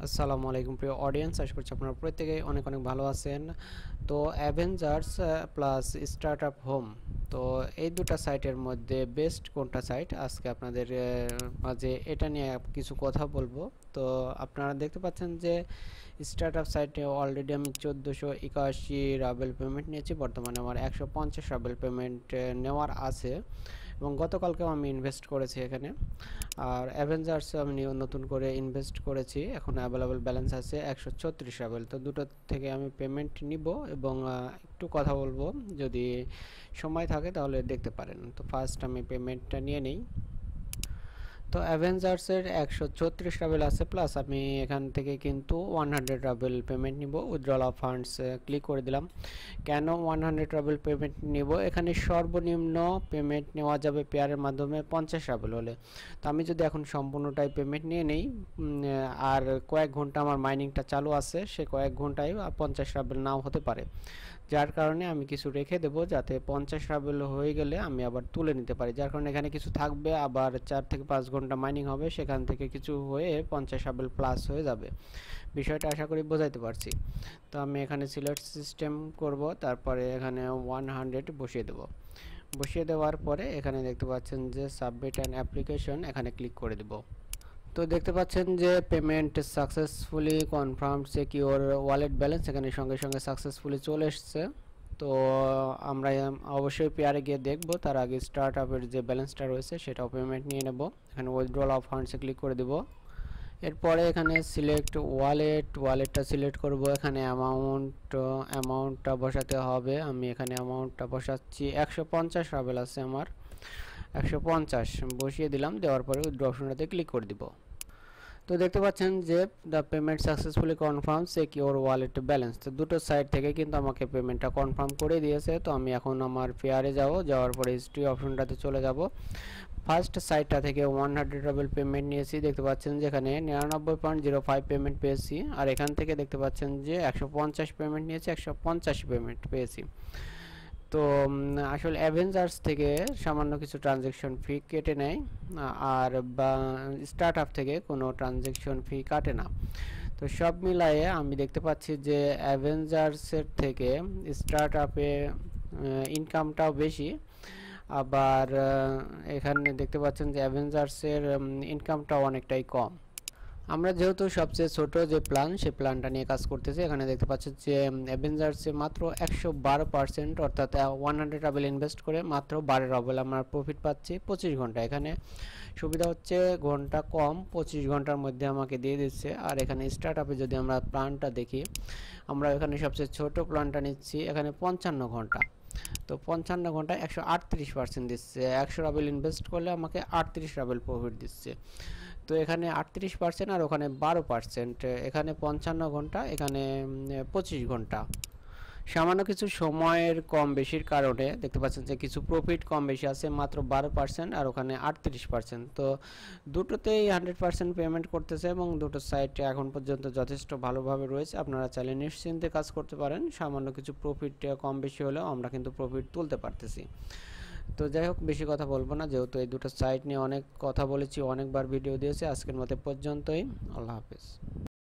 আসসালামু আলাইকুম প্রিয় অডিয়েন্স, আশা করছি আপনারা প্রত্যেকেই অনেক অনেক ভালো আছেন। তো অ্যাভেঞ্জার্স প্লাস স্টার্টআপ হোম, তো এই দুটো সাইটের মধ্যে বেস্ট কোনটা সাইট, আজকে আপনাদের মাঝে এটা নিয়ে কিছু কথা বলবো। তো আপনারা দেখতে পাচ্ছেন যে স্টার্টআপ সাইটে অলরেডি আমি 1481 রাবেল পেমেন্ট নিয়েছি। বর্তমানে আমার 150 রাবেল পেমেন্ট নেওয়ার আছে এবং গতকালকেও আমি ইনভেস্ট করেছি এখানে। আর অ্যাভেঞ্জার্সে আমি নতুন করে ইনভেস্ট করেছি, এখন অ্যাভেলেবল ব্যালেন্স আছে 136 রাবেল। তো দুটো থেকে আমি পেমেন্ট নিব এবং একটু কথা বলবো, যদি সময় থাকে তাহলে দেখতে পারেন। তো ফার্স্ট আমি পেমেন্টটা নিয়ে নিই। তো অ্যাভেঞ্জার্সের 136 রাবেল আছে, প্লাস আমি এখান থেকে কিন্তু 100 রাবেল পেমেন্ট নিব। উইথড্রল অফ ফান্ডস ক্লিক করে দিলাম। কেন 100 রাবেল পেমেন্ট নিব? এখানে সর্বনিম্ন পেমেন্ট নেওয়া যাবে পেয়ারের মাধ্যমে 50 রাবেল হলে। তো আমি যদি এখন সম্পূর্ণটাই পেমেন্ট নিয়ে নেই, আর কয়েক ঘন্টা আমার মাইনিংটা চালু আছে, সে কয়েক ঘন্টায় 50 রাবেল নাও হতে পারে, যার কারণে আমি কিছু রেখে দেবো যাতে 50 রাবেল হয়ে গেলে আমি আবার তুলে নিতে পারি। যার কারণে এখানে কিছু থাকবে, আবার 4 থেকে 5 ঘন্টা মাইনিং হবে, সেখান থেকে কিছু হয়ে 50 রাবেল প্লাস হয়ে যাবে। বিষয়টা আশা করি বোঝাইতে পারছি। তো আমি এখানে সিলেক্ট সিস্টেম করব, তারপরে এখানে 100 বসিয়ে দেব। বসিয়ে দেওয়ার পরে এখানে দেখতে পাচ্ছেন যে সাবমিট অ্যান অ্যাপ্লিকেশন, এখানে ক্লিক করে দেব। তো দেখতে পাচ্ছেন যে payment successfully confirmed secure wallet balance, এখানে সঙ্গে সঙ্গে সাকসেসফুলি চলে এসছে। তো আমরা অবশ্যই পেয়ারে গিয়ে দেখব, তার আগে স্টার্ট আপের যে ব্যালেন্সটা রয়েছে সেটাও পেমেন্ট নিয়ে নেব। এখানে উইথড্রল অফ ফান্ডসে ক্লিক করে দেব। এরপরে এখানে সিলেক্ট ওয়ালেটটা সিলেক্ট করব। এখানে অ্যামাউন্টটা বসাতে হবে। আমি এখানে অ্যামাউন্টটা বসাচ্ছি 150 রাবেল আছে আমার, 150 বসিয়ে দিলাম। দেওয়ার পরে উইথড্র অপশনটাতে ক্লিক করে দিব। তো দেখতে পাচ্ছেন যে the payment successfully confirm secure wallet balance. তো দুটো সাইড থেকে কিন্তু আমাকে পেমেন্টটা কনফার্ম করে দিয়েছে। তো আমি এখন আমার পেয়ারে যাওয়ার পরে হিস্ট্রি অপশনটাতে চলে যাব। ফার্স্ট সাইটটা থেকে 100 রাবেল পেমেন্ট নিয়েছি, দেখতে পাচ্ছেন যে এখানে 99.05 পেমেন্ট পেয়েছি। আর এখান থেকে দেখতে পাচ্ছেন যে 150 পেমেন্ট নিয়েছি, 150 পেমেন্ট পেয়েছি। তো আসলে অ্যাভেঞ্জার্স থেকে সামান্য কিছু ট্রানজ্যাকশন ফি কেটে নেয়, আর বা স্টার্ট আপ থেকে কোনো ট্রানজ্যাকশন ফি কাটে না। তো সব মিলায়ে আমি দেখতে পাচ্ছি যে অ্যাভেঞ্জার্সের থেকে স্টার্ট আপে ইনকামটাও বেশি। আবার এখানে দেখতে পাচ্ছেন যে অ্যাভেঞ্জার্সের ইনকামটাও অনেকটাই কম। আমরা যেহেতু সবচেয়ে ছোট যে প্ল্যান, সেই প্ল্যানটা নিয়ে কাজ করতেছি। এখানে দেখতে পাচ্ছেন যে অ্যাভেঞ্জার্সে মাত্র 112%, অর্থাৎ 100 রাবেল ইনভেস্ট করে মাত্র 12 রাবেল আমরা প্রফিট পাচ্ছি 25 ঘন্টা। এখানে সুবিধা হচ্ছে ঘন্টা কম, 25 ঘন্টার মধ্যে আমাকে দিয়ে দিচ্ছে। আর এখানে স্টার্ট আপে যদি আমরা প্ল্যানটা দেখি, আমরা এখানে সবচেয়ে ছোট প্ল্যানটা নিচ্ছি, এখানে 55 ঘন্টা। তো 55 ঘন্টায় 138% দিচ্ছে। 100 রাবেল ইনভেস্ট করলে আমাকে 38 রাবেল প্রফিট দিচ্ছে। তো এখানে 38% আর ওখানে 12%, এখানে 55 ঘন্টা, এখানে 25 ঘন্টা। সামান্য কিছু সময়ের কম বেশির কারণে দেখতে পাচ্ছেন যে কিছু প্রফিট কম বেশি আছে, মাত্র 12% আর ওখানে 38%। তো দুটোতেই 100% পেমেন্ট করতেছে এবং দুটো সাইট এখন পর্যন্ত যথেষ্ট ভালোভাবে রয়েছে। আপনারা চাইলে নিশ্চিন্তে কাজ করতে পারেন। সামান্য কিছু প্রফিট কম বেশি হলেও আমরা কিন্তু প্রফিট তুলতে পারতেছি। তো যাই হোক, বেশি কথা বলবো না, যেহেতু এই দুটো সাইট নিয়ে অনেক কথা বলেছি, অনেকবার ভিডিও দিয়েছি। আজকের মতো পর্যন্তই। আল্লাহ হাফেজ।